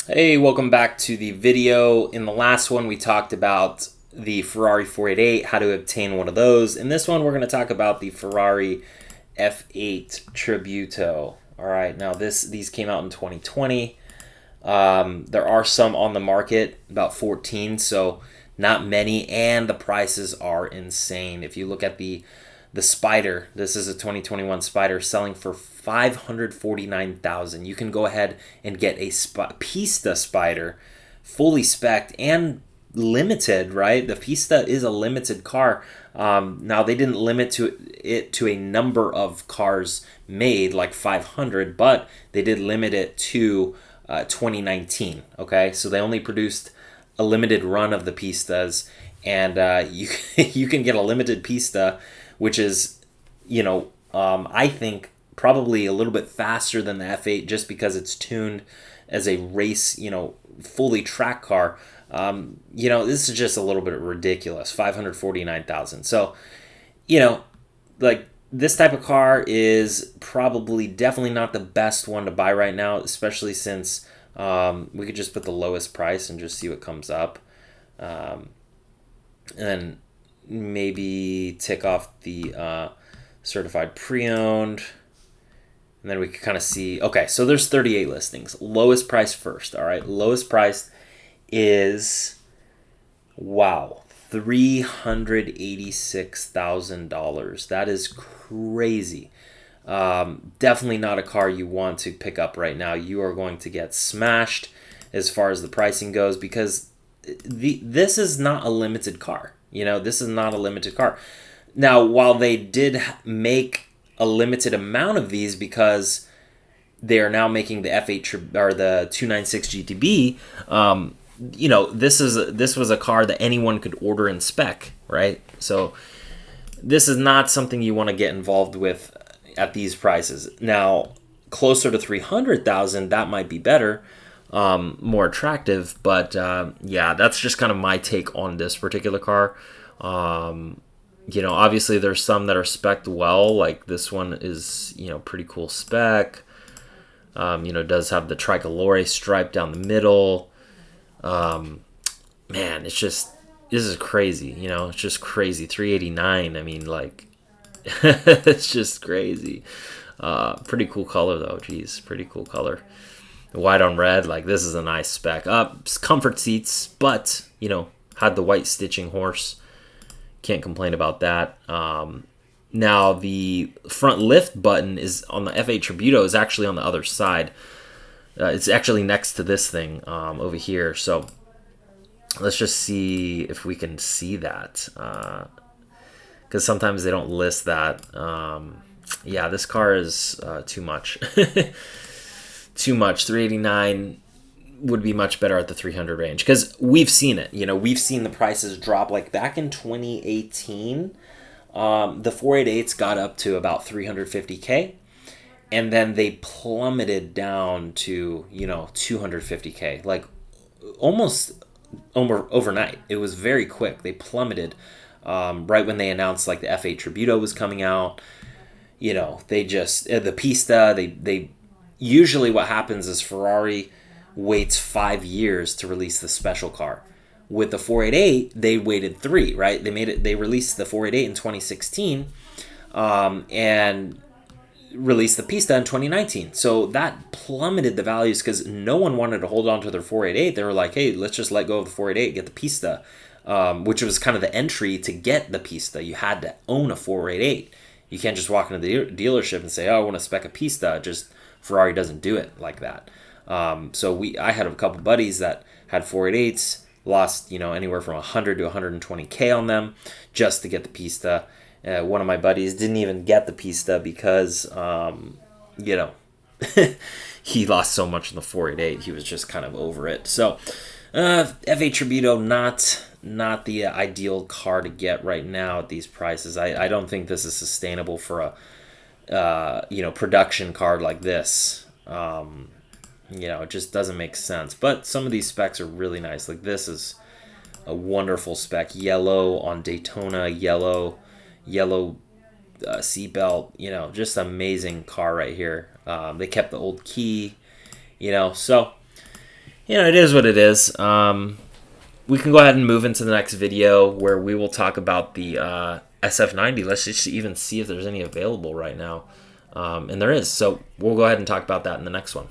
Hey, welcome back to the video. In the last one, we talked about the Ferrari 488, how to obtain one of those. In this one, we're going to talk about the Ferrari F8 Tributo. All right, now these came out in 2020. There are some on the market, about 14, so not many, and the prices are insane. If you look at the Spider, this is a 2021 Spider selling for 549,000. You can go ahead and get a Pista Spider, fully spec'd and limited, right? The Pista is a limited car. Now they didn't limit it to a number of cars made, like 500, but they did limit it to 2019. Okay, so they only produced a limited run of the Pistas, and you can get a limited Pista, which is, I think probably a little bit faster than the F8 just because it's tuned as a race, fully track car. This is just a little bit ridiculous. 549,000. So, like this type of car is probably definitely not the best one to buy right now, especially since we could just put the lowest price and just see what comes up. And maybe tick off the certified pre-owned, and then we can kind of see. Okay, so there's 38 listings. Lowest price first. All right, lowest price is, wow, $386,000. That is crazy. Definitely not a car you want to pick up right now. You are going to get smashed as far as the pricing goes, because this is not a limited car. This is not a limited car. Now, while they did make a limited amount of these because they are now making the F8 or the 296 GTB, this was a car that anyone could order and spec, right? So this is not something you want to get involved with at these prices. Now, closer to 300,000, that might be better. More attractive, but yeah, that's just kind of my take on this particular car. Obviously there's some that are spec'd well, like this one is, pretty cool spec. Does have the tricolore stripe down the middle. Man, this is crazy, it's just crazy. 389, I mean, like, it's just crazy. Pretty cool color though, geez, pretty cool color. White on red, like this is a nice spec. Comfort seats, but had the white stitching horse. Can't complain about that. Now the front lift button is on the F8 Tributo is actually on the other side. It's actually next to this thing over here. So let's just see if we can see that, because sometimes they don't list that. Yeah, this car is too much. Too much. 389 would be much better at the 300 range, because we've seen it. We've seen the prices drop. Like back in 2018, the 488s got up to about 350K, and then they plummeted down to 250K, like almost overnight. It was very quick. They plummeted right when they announced like the F8 Tributo was coming out. They just the Pista. They usually what happens is Ferrari waits 5 years to release the special car. With the 488, they waited 3, right? They released the 488 in 2016, and released the Pista in 2019. So that plummeted the values because no one wanted to hold on to their 488. They were like, hey, let's just let go of the 488, get the Pista, which was kind of the entry to get the Pista. You had to own a 488. You can't just walk into the dealership and say, oh, I want to spec a Pista. Ferrari doesn't do it like that. I had a couple buddies that had 488s, lost anywhere from 100 to 120K on them just to get the Pista. One of my buddies didn't even get the Pista because he lost so much in the 488. He was just kind of over it. So F8 Tributo, not the ideal car to get right now at these prices. I don't think this is sustainable for a production card like this. It just doesn't make sense. But some of these specs are really nice. Like this is a wonderful spec. Yellow on Daytona, yellow seatbelt. Just amazing car right here. They kept the old key. So you know, it is what it is. We can go ahead and move into the next video where we will talk about the SF90. Let's just even see if there's any available right now. And there is. So we'll go ahead and talk about that in the next one.